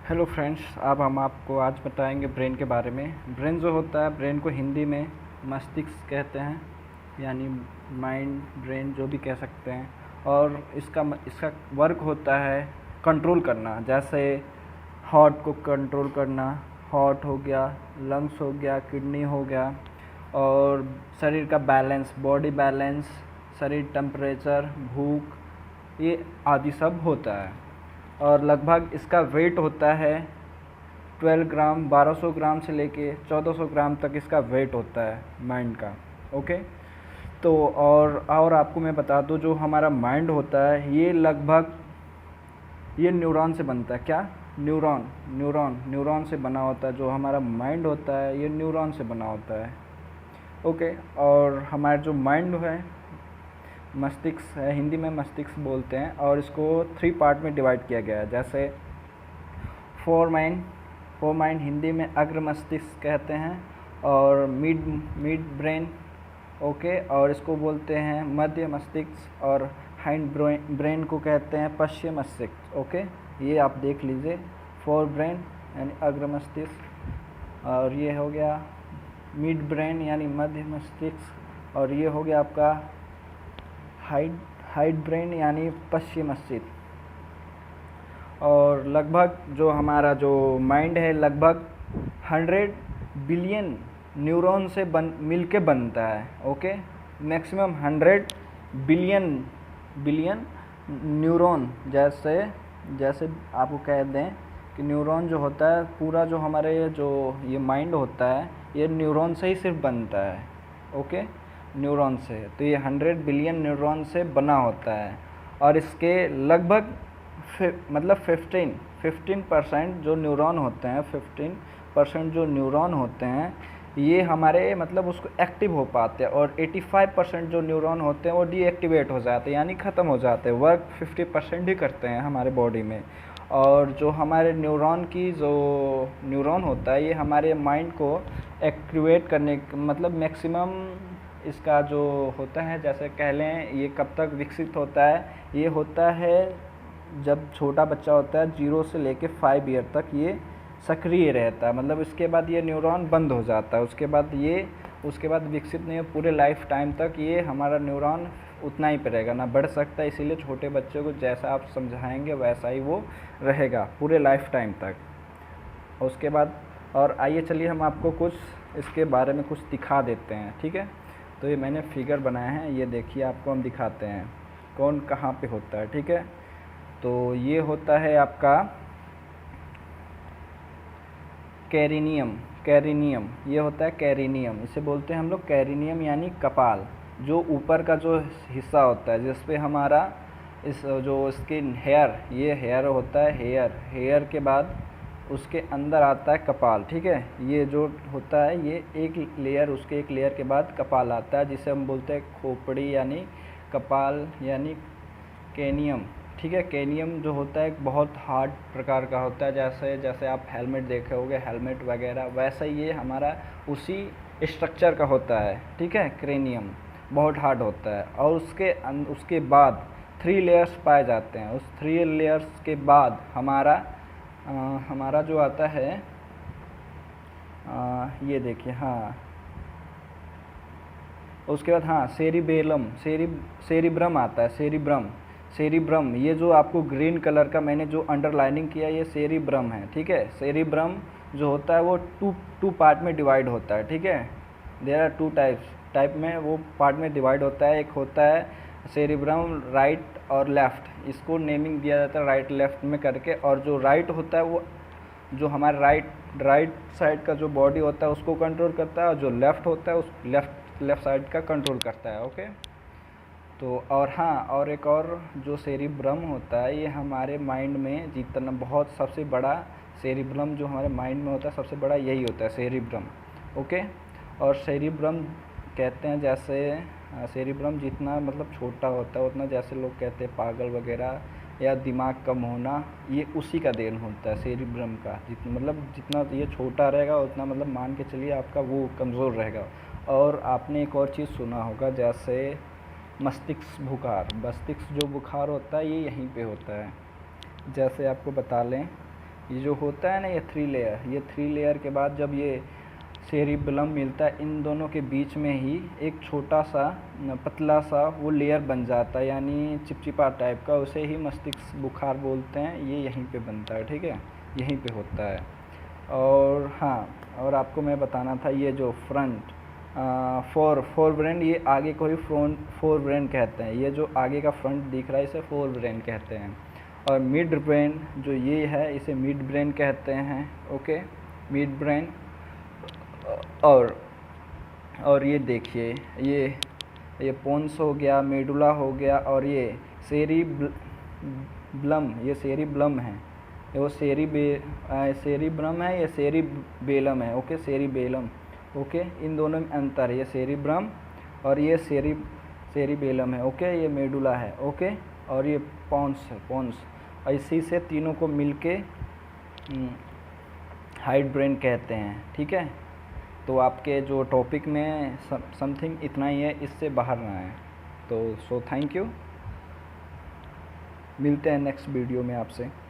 Hello friends, अब हम आपको आज बताएंगे ब्रेन के बारे में। ब्रेन जो होता है, ब्रेन को हिंदी में मस्तिष्क कहते हैं, यानी माइंड, ब्रेन जो भी कह सकते हैं। और इसका वर्क होता है कंट्रोल करना, जैसे हार्ट को कंट्रोल करना। हार्ट हो गया, लंग्स हो गया, किडनी हो गया, और शरीर का बैलेंस, बॉडी बैलेंस, शरीर टेम्परेचर, भूख, ये आदि सब होता है। और लगभग इसका वेट होता है 12 ग्राम, 1200 ग्राम से लेके 1400 ग्राम तक इसका वेट होता है माइंड का। ओके, तो और आपको मैं बता दूं, जो हमारा माइंड होता है ये लगभग ये न्यूरॉन से बनता है। क्या? न्यूरॉन से बना होता है। जो हमारा माइंड होता है ये न्यूरॉन से बना होता है। ओके, और हमारा जो माइंड है, मस्तिष्क है, हिंदी में मस्तिष्क बोलते हैं, और इसको 3 पार्ट में डिवाइड किया गया है। जैसे फोरमाइंड हिंदी में अग्र मस्तिष्क कहते हैं, और मिड ब्रेन, ओके, और इसको बोलते हैं मध्य मस्तिष्क, और हाइंड ब्रेन को कहते हैं पश्चिम मस्तिष्क। ओके, ये आप देख लीजिए, फोर ब्रेन यानी अग्र मस्तिष्क, और ये हो गया मिड ब्रेन यानी मध्य मस्तिष्क, और ये हो गया आपका हाइड ब्रेन यानी पश्चिम मस्तिष्क। और लगभग जो हमारा जो माइंड है लगभग 100 बिलियन न्यूरॉन से मिल के बनता है। ओके, मैक्सिमम 100 बिलियन न्यूरॉन, जैसे आपको कह दें कि न्यूरॉन जो होता है, पूरा जो हमारे जो ये माइंड होता है ये न्यूरॉन से ही सिर्फ बनता है। ओके, न्यूरॉन से, तो ये 100 बिलियन न्यूरॉन से बना होता है। और इसके लगभग मतलब 15% जो न्यूरॉन होते हैं, 15% जो न्यूरॉन होते हैं ये हमारे मतलब उसको एक्टिव हो पाते हैं, और 85% जो न्यूरॉन होते हैं वो डीएक्टिवेट हो जाते हैं, यानी ख़त्म हो जाते हैं। वर्क 50% ही करते हैं हमारे बॉडी में। और जो हमारे न्यूरॉन होता है ये हमारे माइंड को एक्टिवेट करने मतलब मैक्सिमम इसका जो होता है, जैसे कह लें, ये कब तक विकसित होता है, ये होता है जब छोटा बच्चा होता है 0 से लेके 5 ईयर तक ये सक्रिय रहता है। मतलब इसके बाद ये न्यूरॉन बंद हो जाता है, उसके बाद विकसित नहीं हो, पूरे लाइफ टाइम तक ये हमारा न्यूरॉन उतना ही पे रहेगा, ना बढ़ सकता है। इसीलिए छोटे बच्चों को जैसा आप समझाएंगे वैसा ही वो रहेगा पूरे लाइफ टाइम तक। उसके बाद और आइए चलिए हम आपको कुछ इसके बारे में कुछ दिखा देते हैं, ठीक है। तो ये मैंने फिगर बनाया है, ये देखिए, आपको हम दिखाते हैं कौन कहाँ पे होता है, ठीक है। तो ये होता है आपका कैरिनियम, ये होता है कैरिनियम, इसे बोलते हैं हम लोग कैरिनियम, यानी कपाल। जो ऊपर का जो हिस्सा होता है जिस पे हमारा जो स्किन हेयर, ये हेयर होता है, हेयर के बाद उसके अंदर आता है कपाल, ठीक है। ये जो होता है ये एक लेयर, उसके एक लेयर के बाद कपाल आता है, जिसे हम बोलते हैं खोपड़ी, यानी कपाल, यानी कैनियम, ठीक है। कैनियम जो होता है एक बहुत हार्ड प्रकार का होता है, जैसे आप हेलमेट देखे होंगे, हेलमेट वगैरह, वैसा ही ये हमारा उसी स्ट्रक्चर का होता है, ठीक है। क्रेनियम बहुत हार्ड होता है, और उसके बाद 3 लेयर्स पाए जाते हैं। उस 3 लेयर्स के बाद हमारा जो आता है, ये देखिए, हाँ, उसके बाद हाँ सेरिब्रम आता है, सेरिब्रम, ये जो आपको ग्रीन कलर का मैंने जो अंडरलाइनिंग किया, ये सेरिब्रम है, ठीक है। सेरिब्रम जो होता है वो टू पार्ट में डिवाइड होता है, ठीक है। देयर आर 2 टाइप में वो पार्ट में डिवाइड होता है। एक होता है सेरिब्रम राइट और लेफ़्ट, इसको नेमिंग दिया जाता है राइट लेफ़्ट में करके। और जो राइट होता है वो जो हमारा राइट साइड का जो बॉडी होता है उसको कंट्रोल करता है, और जो लेफ़्ट होता है उस लेफ़्ट साइड का कंट्रोल करता है। ओके, तो और हाँ, और एक और जो सेरिब्रम होता है, ये हमारे माइंड में जितना बहुत सबसे बड़ा सेरिब्रम जो हमारे माइंड में होता है, सबसे बड़ा यही होता है, सेरिब्रम। ओके, और सेरिब्रम कहते हैं, जैसे सेरिब्रम जितना मतलब छोटा होता है उतना, जैसे लोग कहते हैं पागल वगैरह या दिमाग कम होना, ये उसी का देन होता है सेरिब्रम का। जितना ये छोटा रहेगा उतना मतलब मान के चलिए आपका वो कमज़ोर रहेगा। और आपने एक और चीज़ सुना होगा, जैसे मस्तिष्क जो बुखार होता है ये यहीं पे होता है। जैसे आपको बता लें ये जो होता है ना, ये 3 लेयर, ये 3 लेयर के बाद जब ये सेरिबेलम मिलता है, इन दोनों के बीच में ही एक छोटा सा पतला सा वो लेयर बन जाता है, यानी चिपचिपा टाइप का, उसे ही मस्तिष्क बुखार बोलते हैं। ये यहीं पे बनता है, ठीक है, यहीं पे होता है। और हाँ, और आपको मैं बताना था, ये जो फ्रंट फोर ब्रेन, ये आगे को ही फ्रंट फोर ब्रेन कहते हैं। ये जो आगे का फ्रंट दिख रहा है इसे फोर ब्रेन कहते हैं। और मिड ब्रेन जो ये है इसे मिड ब्रेन कहते हैं। Okay, mid brain. और ये देखिए, ये पोन्स हो गया, मेडुला हो गया, और ये सेरिब्लम, ये सेरिब्लम है, वो सेरिब्रम है, ये सेरिबेलम है। Okay, cerebellum. ओके, इन दोनों में अंतर है, ये सेरिब्रम और ये सेरिबेलम है। ओके, ये मेडुला है। ओके, और ये पोन्स है, पोन्स। इसी से तीनों को मिलके हाइड ब्रेन कहते हैं, ठीक है। तो आपके जो टॉपिक में समथिंग इतना ही है, इससे बाहर ना है। तो थैंक यू, मिलते हैं नेक्स्ट वीडियो में आपसे।